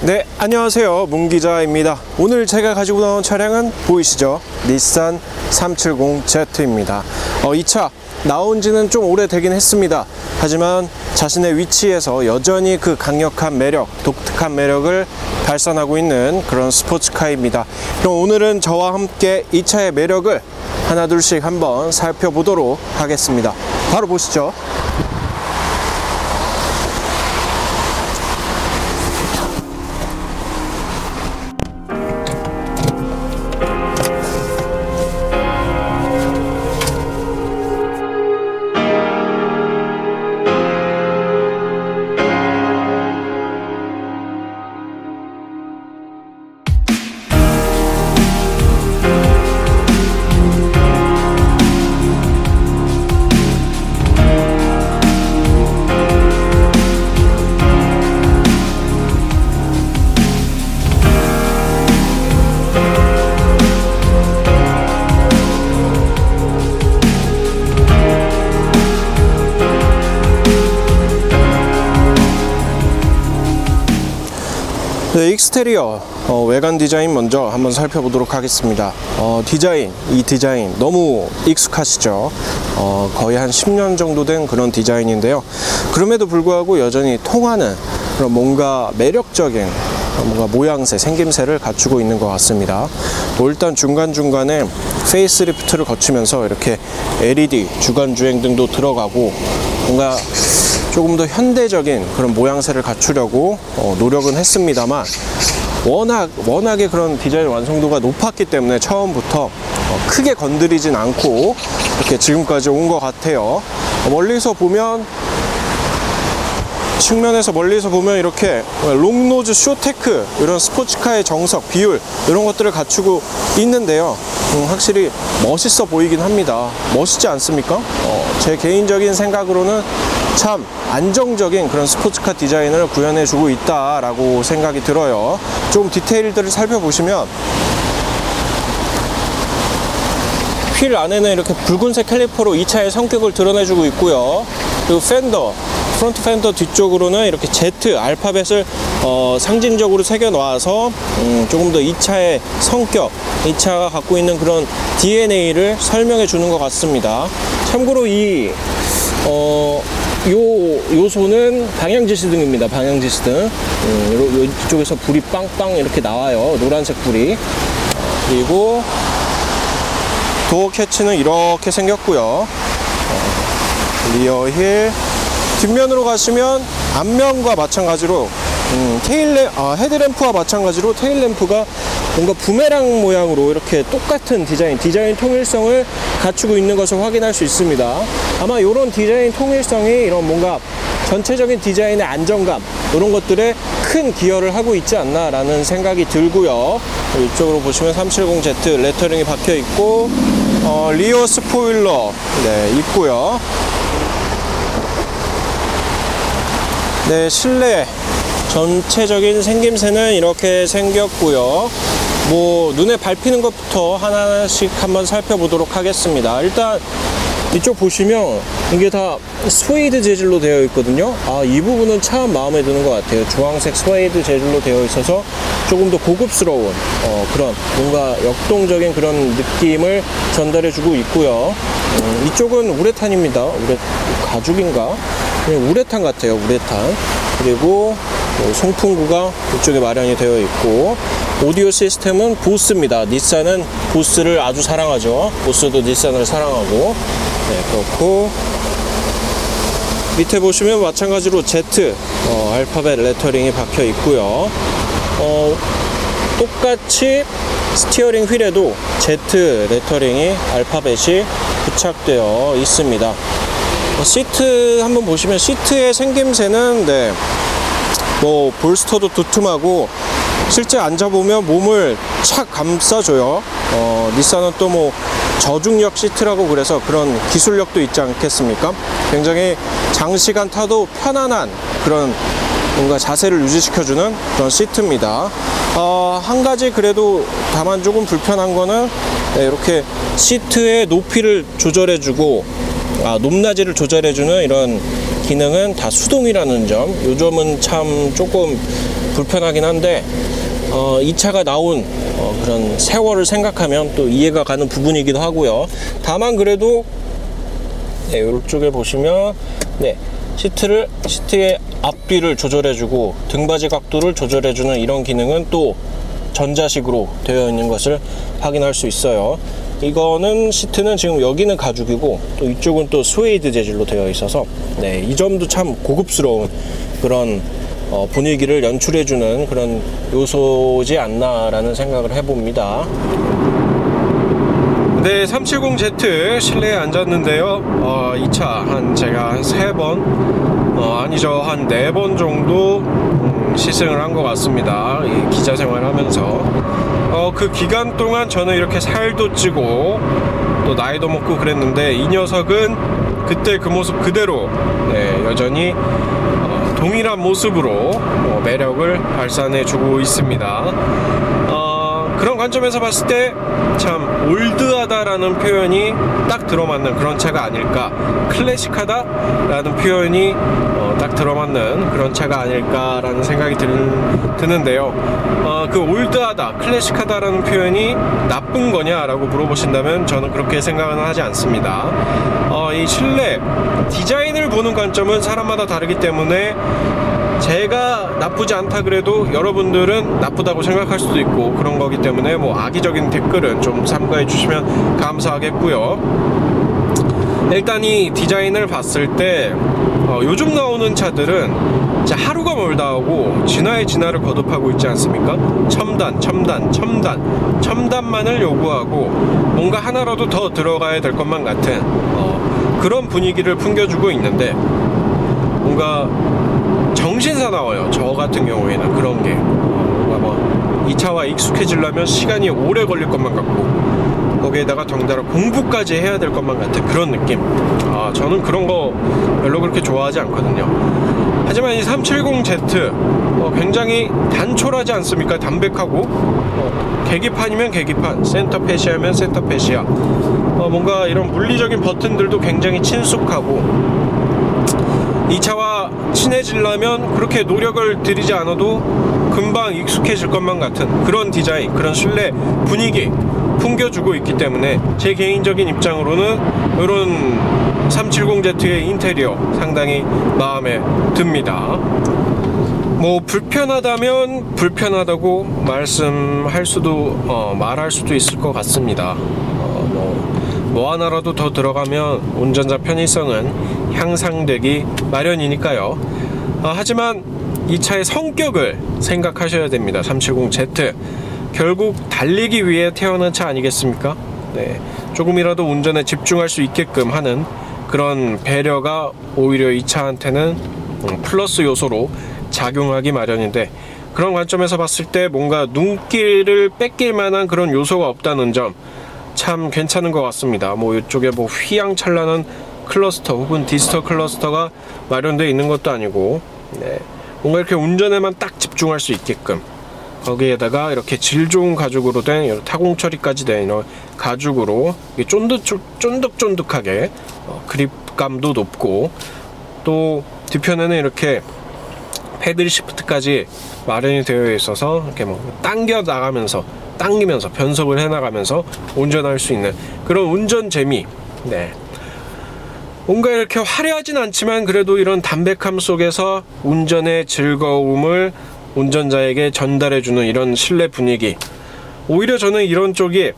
네, 안녕하세요. 문기자입니다. 오늘 제가 가지고 나온 차량은 보이시죠? 닛산 370Z입니다. 이 차 나온 지는 좀 오래되긴 했습니다. 하지만 자신의 위치에서 여전히 그 강력한 매력, 독특한 매력을 발산하고 있는 그런 스포츠카입니다. 그럼 오늘은 저와 함께 이 차의 매력을 하나둘씩 한번 살펴보도록 하겠습니다. 바로 보시죠. 네, 익스테리어 외관 디자인 먼저 한번 살펴보도록 하겠습니다. 이 디자인 너무 익숙하시죠? 거의 한 10년 정도 된 그런 디자인인데요. 그럼에도 불구하고 여전히 통하는 그런 뭔가 매력적인 뭔가 모양새, 생김새를 갖추고 있는 것 같습니다. 일단 중간중간에 페이스리프트를 거치면서 이렇게 LED 주간주행 등도 들어가고 뭔가 조금 더 현대적인 그런 모양새를 갖추려고 노력은 했습니다만 워낙에 그런 디자인 완성도가 높았기 때문에 처음부터 크게 건드리진 않고 이렇게 지금까지 온 것 같아요. 측면에서 멀리서 보면 이렇게 롱노즈 쇼테크, 이런 스포츠카의 정석, 비율 이런 것들을 갖추고 있는데요. 확실히 멋있어 보이긴 합니다. 멋있지 않습니까? 제 개인적인 생각으로는 참 안정적인 그런 스포츠카 디자인을 구현해주고 있다라고 생각이 들어요. 좀 디테일들을 살펴보시면 휠 안에는 이렇게 붉은색 캘리퍼로 이 차의 성격을 드러내주고 있고요. 그리고 프론트 펜더 뒤쪽으로는 이렇게 Z 알파벳을 상징적으로 새겨 놓아서 조금 더 이 차의 성격, 이 차가 갖고 있는 그런 DNA를 설명해 주는 것 같습니다. 참고로 이 요소는 방향지시등입니다. 방향지시등. 이쪽에서 불이 빵빵 이렇게 나와요. 노란색 불이. 그리고 도어 캐치는 이렇게 생겼고요. 리어 힐. 뒷면으로 가시면 앞면과 마찬가지로 헤드램프와 마찬가지로 테일램프가 뭔가 부메랑 모양으로 이렇게 똑같은 디자인 통일성을 갖추고 있는 것을 확인할 수 있습니다. 아마 이런 디자인 통일성이 이런 뭔가 전체적인 디자인의 안정감, 이런 것들에 큰 기여를 하고 있지 않나 라는 생각이 들고요. 이쪽으로 보시면 370Z 레터링이 박혀 있고 리어 스포일러 있고요. 네, 실내 전체적인 생김새는 이렇게 생겼고요. 눈에 밟히는 것부터 하나씩 한번 살펴보도록 하겠습니다. 일단 이쪽 보시면 이게 다 스웨이드 재질로 되어 있거든요. 이 부분은 참 마음에 드는 것 같아요. 주황색 스웨이드 재질로 되어 있어서 조금 더 고급스러운 그런 뭔가 역동적인 그런 느낌을 전달해 주고 있고요. 이쪽은 우레탄입니다. 가죽인가? 그냥 우레탄 같아요. 우레탄. 그리고 송풍구가 이쪽에 마련이 되어 있고, 오디오 시스템은 보스입니다. 닛산은 보스를 아주 사랑하죠. 보스도 닛산을 사랑하고. 네, 그렇고 밑에 보시면 마찬가지로 Z 알파벳 레터링이 박혀 있고요. 똑같이 스티어링 휠에도 Z 레터링이 알파벳이 부착되어 있습니다. 시트 한번 보시면 시트의 생김새는 볼스터도 두툼하고 실제 앉아보면 몸을 착 감싸줘요. 닛산은 또 저중력 시트라고 그래서 그런 기술력도 있지 않겠습니까? 굉장히 장시간 타도 편안한 그런 뭔가 자세를 유지시켜주는 그런 시트입니다. 한 가지 그래도 다만 조금 불편한 거는 이렇게 시트의 높이를 조절해주고 높낮이를 조절해주는 이런 기능은 다 수동이라는 점, 이 점은 참 조금 불편하긴 한데 이 차가 나온 그런 세월을 생각하면 또 이해가 가는 부분이기도 하고요. 다만 그래도 네, 이쪽에 보시면 네, 시트의 앞뒤를 조절해주고 등받이 각도를 조절해주는 이런 기능은 또 전자식으로 되어 있는 것을 확인할 수 있어요. 이거는 시트는 지금 여기는 가죽이고 또 이쪽은 또 스웨이드 재질로 되어 있어서 네, 이 점도 참 고급스러운 그런 분위기를 연출해주는 그런 요소지 않나라는 생각을 해봅니다. 네, 370Z 실내에 앉았는데요. 이 차 제가 한 3번 아니죠, 한 4번 정도 시승을 한 것 같습니다. 이 기자 생활하면서 그 기간 동안 저는 이렇게 살도 찌고 또 나이도 먹고 그랬는데 이 녀석은 그때 그 모습 그대로 네, 여전히 동일한 모습으로 매력을 발산해주고 있습니다. 그런 관점에서 봤을 때 참 올드하다라는 표현이 딱 들어맞는 그런 차가 아닐까, 클래식하다라는 표현이 딱 들어맞는 그런 차가 아닐까라는 생각이 드는데요. 그 올드하다, 클래식하다라는 표현이 나쁜 거냐라고 물어보신다면 저는 그렇게 생각은 하지 않습니다. 이 실내 디자인을 보는 관점은 사람마다 다르기 때문에 제가 나쁘지 않다 그래도 여러분들은 나쁘다고 생각할 수도 있고 그런 거기 때문에 뭐 악의적인 댓글은 좀 삼가해 주시면 감사하겠고요. 일단 이 디자인을 봤을 때 요즘 나오는 차들은 하루가 멀다 하고 진화의 진화를 거듭하고 있지 않습니까? 첨단만을 요구하고 뭔가 하나라도 더 들어가야 될 것만 같은 그런 분위기를 풍겨주고 있는데 뭔가 정신사나워요. 저 같은 경우에는 그런 게 이 차와 익숙해지려면 시간이 오래 걸릴 것만 같고 거기에다가 덩달아 공부까지 해야 될 것만 같은 그런 느낌. 저는 그런 거 별로 그렇게 좋아하지 않거든요. 하지만 이 370Z 굉장히 단촐하지 않습니까? 담백하고 계기판이면 계기판, 센터 패시하면 센터 패시야. 뭔가 이런 물리적인 버튼들도 굉장히 친숙하고 이 차와 친해지려면 그렇게 노력을 들이지 않아도 금방 익숙해질 것만 같은 그런 디자인, 그런 실내 분위기 풍겨주고 있기 때문에 제 개인적인 입장으로는 이런 370Z의 인테리어 상당히 마음에 듭니다. 뭐 불편하다면 불편하다고 말할 수도 있을 것 같습니다. 뭐 하나라도 더 들어가면 운전자 편의성은 향상되기 마련이니까요. 하지만 이 차의 성격을 생각하셔야 됩니다. 370Z 결국 달리기 위해 태어난 차 아니겠습니까? 네, 조금이라도 운전에 집중할 수 있게끔 하는 그런 배려가 오히려 이 차한테는 플러스 요소로 작용하기 마련인데, 그런 관점에서 봤을 때 뭔가 눈길을 뺏길 만한 그런 요소가 없다는 점 참 괜찮은 것 같습니다. 뭐 이쪽에 뭐 휘황찬란한 클러스터 혹은 디지털 클러스터가 마련되어 있는 것도 아니고, 네, 뭔가 이렇게 운전에만 딱 집중할 수 있게끔 거기에다가 이렇게 질 좋은 가죽으로 된 타공 처리까지 된 가죽으로 쫀득쫀득하게 그립감도 높고, 또 뒤편에는 이렇게 패들 시프트까지 마련이 되어 있어서 이렇게 뭐 당기면서 변속을 해나가면서 운전할 수 있는 그런 운전 재미. 네, 뭔가 이렇게 화려하진 않지만 그래도 이런 담백함 속에서 운전의 즐거움을 운전자에게 전달해주는 이런 실내 분위기, 오히려 저는 이런 쪽이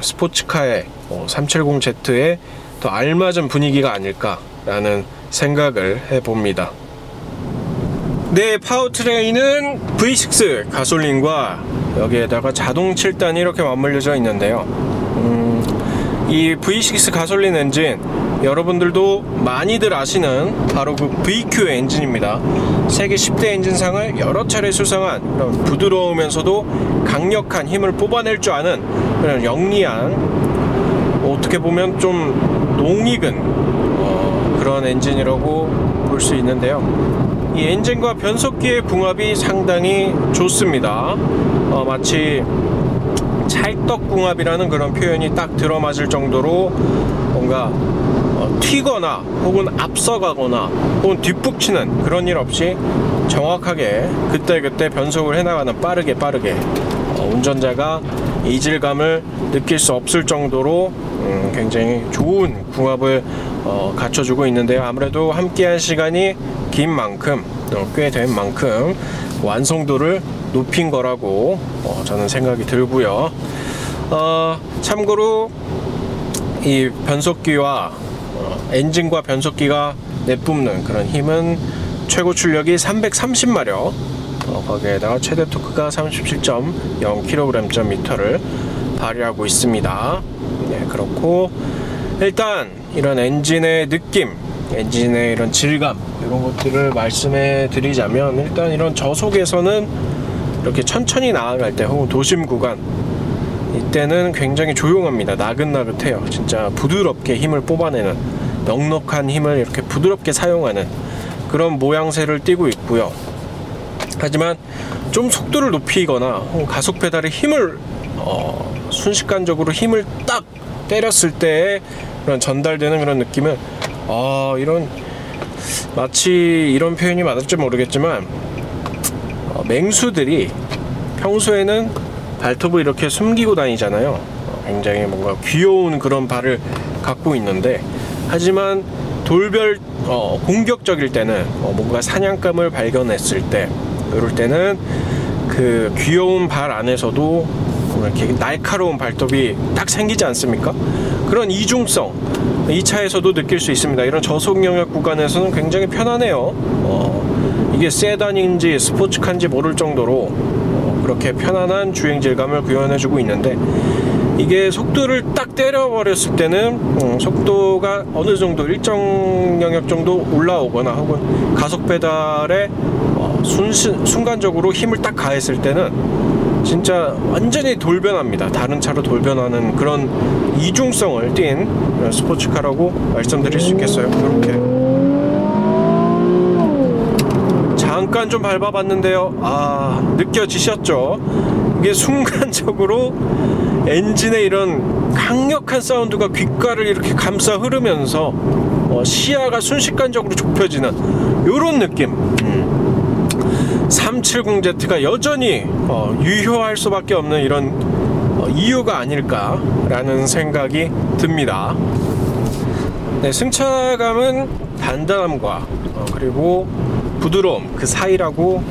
스포츠카의 370Z에 더 알맞은 분위기가 아닐까라는 생각을 해봅니다. 네, 파워트레인은 V6 가솔린과 여기에다가 자동 7단이 이렇게 맞물려져 있는데요. 이 V6 가솔린 엔진, 여러분들도 많이들 아시는 바로 그 VQ 엔진입니다. 세계 10대 엔진상을 여러 차례 수상한 그런 부드러우면서도 강력한 힘을 뽑아낼 줄 아는 그런 영리한, 어떻게 보면 좀 농익은 그런 엔진이라고 볼 수 있는데요. 이 엔진과 변속기의 궁합이 상당히 좋습니다. 마치 찰떡궁합이라는 그런 표현이 딱 들어맞을 정도로 뭔가 튀거나 혹은 앞서가거나 혹은 뒷북치는 그런 일 없이 정확하게 그때그때 변속을 해나가는 빠르게 운전자가 이질감을 느낄 수 없을 정도로 굉장히 좋은 궁합을 갖춰주고 있는데요. 아무래도 함께한 시간이 긴 만큼 꽤 된 만큼 완성도를 높인 거라고 저는 생각이 들고요. 참고로 이 변속기와 엔진과 변속기가 내뿜는 그런 힘은 최고 출력이 330마력, 거기에다가 최대 토크가 37.0kg/m를 발휘하고 있습니다. 네, 그렇고 일단 이런 엔진의 느낌, 엔진의 이런 질감, 이런 것들을 말씀해 드리자면, 일단 이런 저속에서는 이렇게 천천히 나아갈 때 혹은 도심 구간, 이때는 굉장히 조용합니다. 나긋나긋해요. 진짜 부드럽게 힘을 뽑아내는, 넉넉한 힘을 이렇게 부드럽게 사용하는 그런 모양새를 띠고 있고요. 하지만 좀 속도를 높이거나 가속 페달에 힘을 순식간적으로 힘을 딱 때렸을 때 그런 전달되는 그런 느낌은 이런, 마치 이런 표현이 맞을지 모르겠지만 맹수들이 평소에는 발톱을 이렇게 숨기고 다니잖아요. 굉장히 뭔가 귀여운 그런 발을 갖고 있는데, 하지만 돌별 공격적일 때는 뭔가 사냥감을 발견했을 때, 이럴 때는 그 귀여운 발 안에서도 이렇게 날카로운 발톱이 딱 생기지 않습니까? 그런 이중성, 이 차에서도 느낄 수 있습니다. 이런 저속 영역 구간에서는 굉장히 편하네요. 이게 세단인지 스포츠카인지 모를 정도로 그렇게 편안한 주행 질감을 구현해주고 있는데, 이게 속도를 딱 때려버렸을 때는 속도가 어느 정도 일정 영역 정도 올라오거나 혹은 가속 페달에 순간적으로 힘을 딱 가했을 때는 진짜 완전히 돌변합니다. 다른 차로 돌변하는 그런 이중성을 띤 스포츠카라고 말씀드릴 수 있겠어요. 이렇게 잠깐 좀 밟아봤는데요. 느껴지셨죠? 이게 순간적으로 엔진의 이런 강력한 사운드가 귓가를 이렇게 감싸 흐르면서 시야가 순식간적으로 좁혀지는 이런 느낌. 370Z가 여전히 유효할 수밖에 없는 이런 이유가 아닐까라는 생각이 듭니다. 네, 승차감은 단단함과 그리고 부드러움, 그 사이라고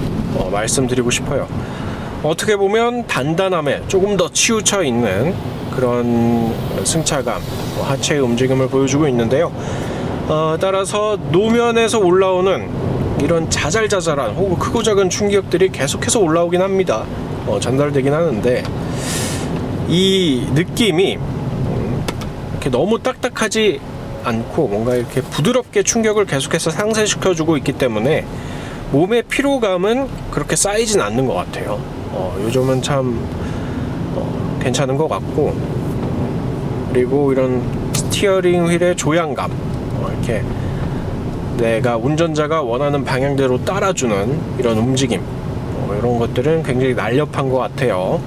말씀드리고 싶어요. 어떻게 보면 단단함에 조금 더 치우쳐 있는 그런 승차감, 하체의 움직임을 보여주고 있는데요. 따라서 노면에서 올라오는 이런 자잘자잘한 혹은 크고 작은 충격들이 계속해서 올라오긴 합니다. 전달되긴 하는데, 이 느낌이 이렇게 너무 딱딱하지 않고 뭔가 이렇게 부드럽게 충격을 계속해서 상쇄시켜주고 있기 때문에 몸의 피로감은 그렇게 쌓이진 않는 것 같아요. 요즘은 참 괜찮은 것 같고, 그리고 이런 스티어링 휠의 조향감, 이렇게 내가 운전자가 원하는 방향대로 따라주는 이런 움직임, 이런 것들은 굉장히 날렵한 것 같아요.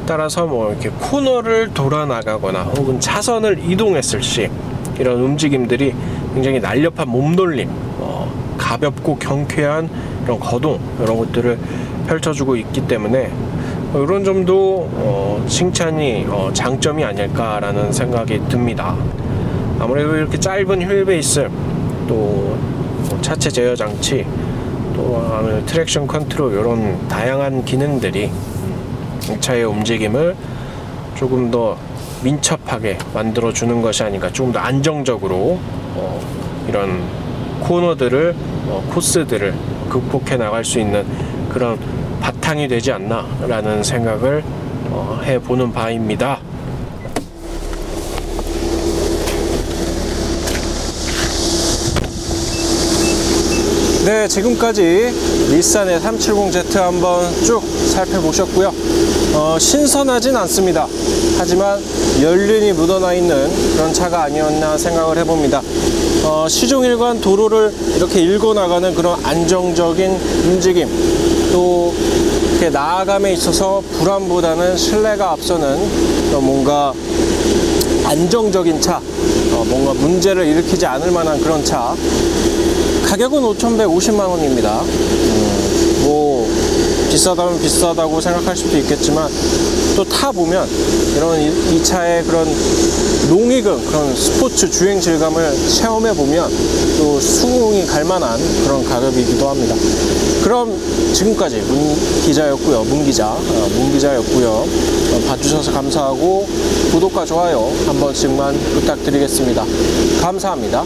따라서 이렇게 코너를 돌아 나가거나 혹은 차선을 이동했을 시 이런 움직임들이 굉장히 날렵한 몸놀림, 가볍고 경쾌한 이런 거동, 이런 것들을 펼쳐주고 있기 때문에 이런 점도 칭찬이 장점이 아닐까라는 생각이 듭니다. 아무래도 이렇게 짧은 휠 베이스, 또 차체 제어 장치, 또 트랙션 컨트롤, 이런 다양한 기능들이 이 차의 움직임을 조금 더 민첩하게 만들어주는 것이 아닌가, 조금 더 안정적으로 이런 코너들을, 코스들을 극복해 나갈 수 있는 그런 바탕이 되지 않나 라는 생각을 해보는 바입니다. 네, 지금까지 닛산의 370Z 한번 쭉 살펴보셨고요. 신선하진 않습니다. 하지만 연륜이 묻어나 있는 그런 차가 아니었나 생각을 해봅니다. 시종일관 도로를 이렇게 일고 나가는 그런 안정적인 움직임, 또 이렇게 나아감에 있어서 불안보다는 신뢰가 앞서는 뭔가 안정적인 차, 뭔가 문제를 일으키지 않을 만한 그런 차. 가격은 5,150만 원입니다. 뭐 비싸다면 비싸다고 생각할 수도 있겠지만 또 타보면 이런 이 차의 그런 농익은 그런 스포츠 주행 질감을 체험해보면 또 수긍이 갈 만한 그런 가격이기도 합니다. 그럼 지금까지 문 기자였고요. 봐주셔서 감사하고 구독과 좋아요 한 번씩만 부탁드리겠습니다. 감사합니다.